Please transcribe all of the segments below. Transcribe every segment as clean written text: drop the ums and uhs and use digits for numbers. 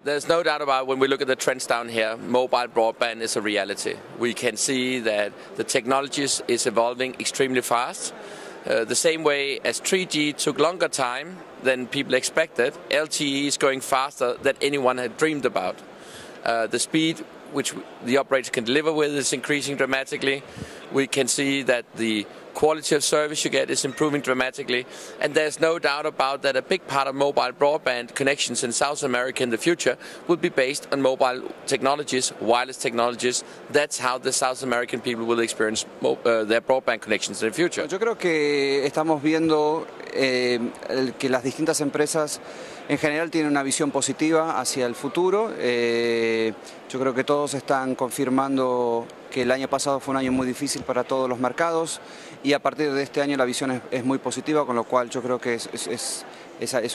There's no doubt about when we look at the trends down here, mobile broadband is a reality. We can see that the technologies is evolving extremely fast. The same way as 3G took longer time than people expected, LTE is going faster than anyone had dreamed about. The speed which the operators can deliver with is increasing dramatically. We can see that the quality of service you get is improving dramatically, and there's no doubt about that a big part of mobile broadband connections in South America in the future will be based on mobile technologies, wireless technologies. That's how the South American people will experience their broadband connections in the future. Yo creo que estamos viendo que las distintas empresas en general tienen una visión positiva hacia el futuro. Yo creo que todos están confirmando que el año pasado fue un año muy difícil para todos los mercados y a partir de este año la visión es muy positiva, con lo cual yo creo que es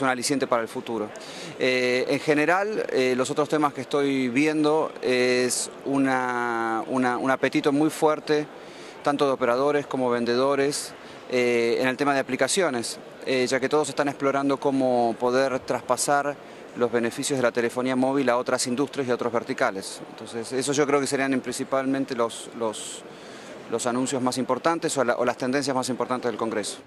un aliciente para el futuro. En general, los otros temas que estoy viendo es un apetito muy fuerte, tanto de operadores como vendedores, en el tema de aplicaciones, ya que todos están explorando cómo poder traspasar los beneficios de la telefonía móvil a otras industrias y a otros verticales. Entonces, eso yo creo que serían principalmente los anuncios más importantes o las tendencias más importantes del Congreso.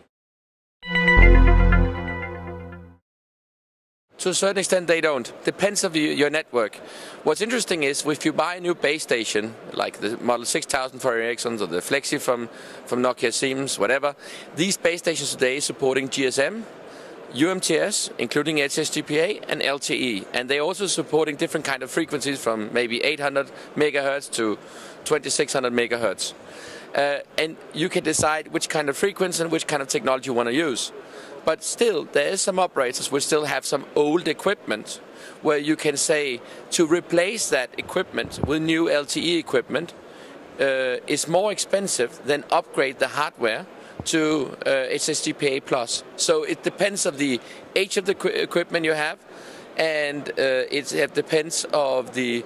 To a certain extent they don't. Depends on your network. What's interesting is if you buy a new base station, like the Model 6000 for Ericsson or the Flexi from Nokia, Siemens, whatever, these base stations today supporting GSM, UMTS, including HSDPA and LTE, and they're also supporting different kind of frequencies from maybe 800 megahertz to 2600 megahertz. And you can decide which kind of frequency and which kind of technology you want to use. But still, there is some operators which still have some old equipment where you can say to replace that equipment with new LTE equipment is more expensive than upgrade the hardware to HSDPA+. So it depends on the age of the equipment you have, and it depends of the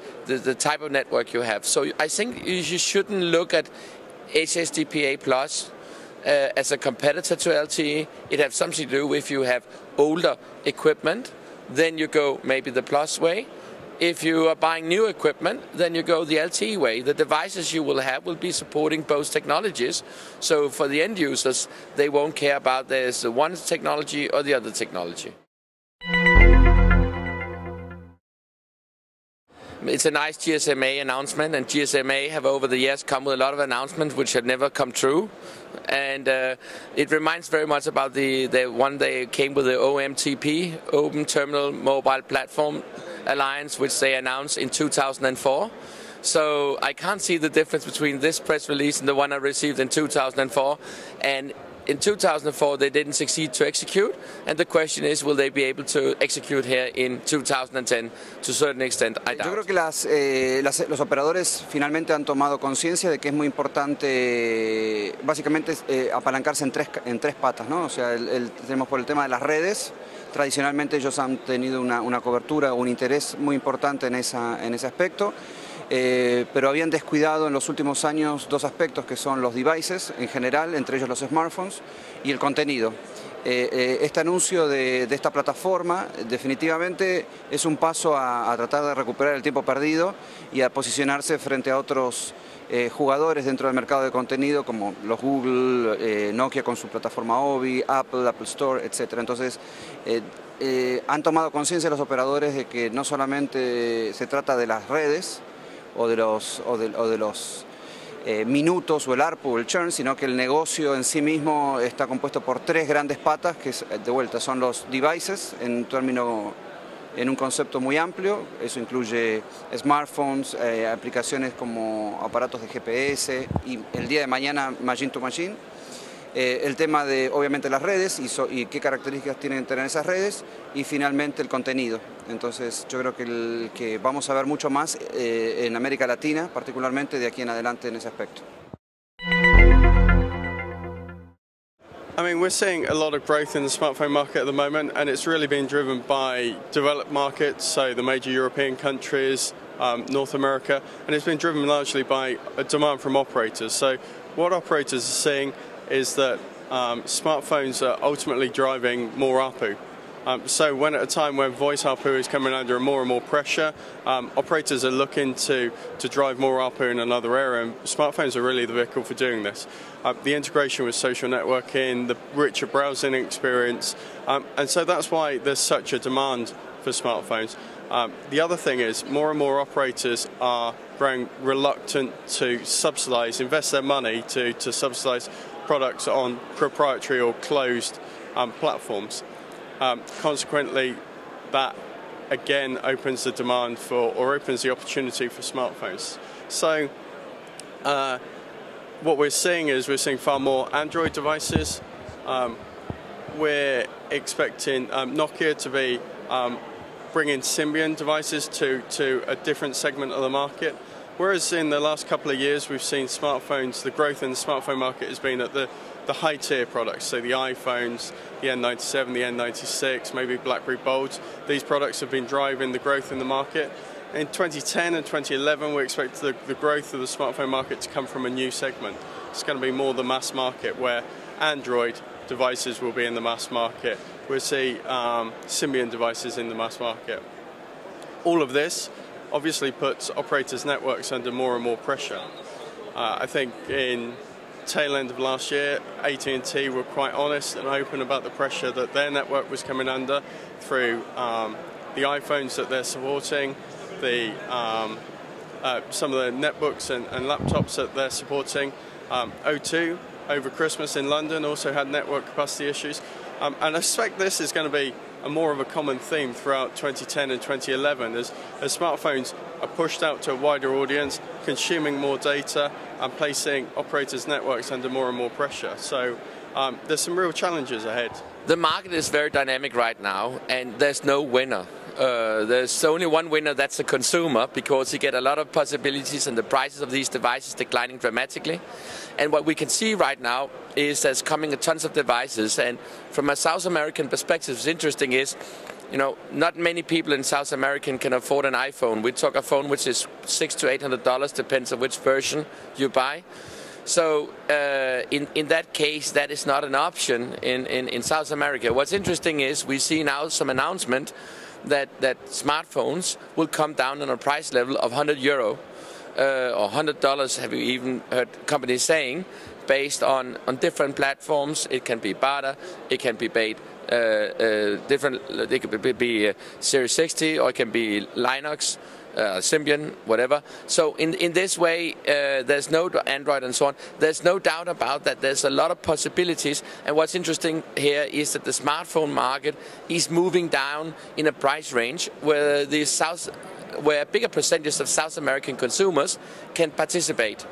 type of network you have. So I think you shouldn't look at HSDPA+ as a competitor to LTE. It has something to do if you have older equipment, then you go maybe the Plus way. If you are buying new equipment, then you go the LTE way. The devices you will have will be supporting both technologies. So for the end users, they won't care about there's one technology or the other technology. It's a nice GSMA announcement, and GSMA have over the years come with a lot of announcements which have never come true. And it reminds very much about the one they came with the OMTP, Open Terminal Mobile Platform Alliance, which they announced in 2004. So I can't see the difference between this press release and the one I received in 2004. And in 2004 they didn't succeed to execute, and the question is, will they be able to execute here in 2010? To a certain extent, I doubt. Yo creo que los operadores finalmente han tomado conciencia de que es muy importante, básicamente, apalancarse en tres patas, ¿no? O sea, tenemos por el tema de las redes. Tradicionalmente ellos han tenido una cobertura, un interés muy importante en ese aspecto. Pero habían descuidado en los últimos años dos aspectos, que son los devices en general, entre ellos los smartphones, y el contenido. Este anuncio de esta plataforma definitivamente es un paso a tratar de recuperar el tiempo perdido y a posicionarse frente a otros jugadores dentro del mercado de contenido, como los Google, Nokia con su plataforma Ovi, Apple Store, etc. Entonces, han tomado conciencia los operadores de que no solamente se trata de las redes, o de los minutos o el ARPU o el churn, sino que el negocio en sí mismo está compuesto por tres grandes patas, que de vuelta son los devices en un concepto muy amplio. Eso incluye smartphones, aplicaciones como aparatos de GPS y el día de mañana machine to machine. El tema de, obviamente, las redes y qué características tienen que tener esas redes, y finalmente el contenido. Entonces yo creo que vamos a ver mucho más en América Latina, particularmente de aquí en adelante en ese aspecto. I mean, we're seeing a lot of growth in the smartphone market at the moment, and it's really being driven by developed markets, so the major European countries, North America, and it's been driven largely by a demand from operators. So what operators are seeing is that smartphones are ultimately driving more ARPU. So when at a time when voice ARPU is coming under more and more pressure, operators are looking to drive more ARPU in another area, and smartphones are really the vehicle for doing this. The integration with social networking, the richer browsing experience, and so that's why there's such a demand for smartphones. The other thing is more and more operators are growing reluctant to subsidize, invest their money to subsidize products on proprietary or closed platforms. Consequently, that again opens the demand for, or opens the opportunity for smartphones. So what we're seeing is we're seeing far more Android devices. We're expecting Nokia to be bringing Symbian devices to a different segment of the market. Whereas in the last couple of years we've seen smartphones, the growth in the smartphone market has been at the high tier products, so the iPhones, the N97, the N96, maybe BlackBerry Bolds. These products have been driving the growth in the market. In 2010 and 2011 we expect the growth of the smartphone market to come from a new segment. It's going to be more the mass market, where Android devices will be in the mass market. We'll see Symbian devices in the mass market. All of this obviously puts operators' networks under more and more pressure. I think in tail end of last year, AT&T were quite honest and open about the pressure that their network was coming under through the iPhones that they're supporting, some of the netbooks and laptops that they're supporting. O2 over Christmas in London also had network capacity issues, and I suspect this is going to be more of a common theme throughout 2010 and 2011 as smartphones are pushed out to a wider audience, consuming more data and placing operators' networks under more and more pressure. So there's some real challenges ahead. The market is very dynamic right now, and there's no winner. There's only one winner, that's the consumer, because you get a lot of possibilities and the prices of these devices declining dramatically. And what we can see right now is there's coming tons of devices, and from a South American perspective, what's interesting is, you know, not many people in South America can afford an iPhone. We talk a phone which is $600 to $800, depends on which version you buy. So in that case, that is not an option in South America. What's interesting is we see now some announcement that smartphones will come down on a price level of €100 or $100, have you even heard companies saying, based on different platforms. It can be barter, it can be paid different, it could be Series 60, or it can be Linux, Symbian, whatever. So in this way, there's no Android and so on. There's no doubt about that. There's a lot of possibilities. And what's interesting here is that the smartphone market is moving down in a price range where a bigger percentage of South American consumers can participate.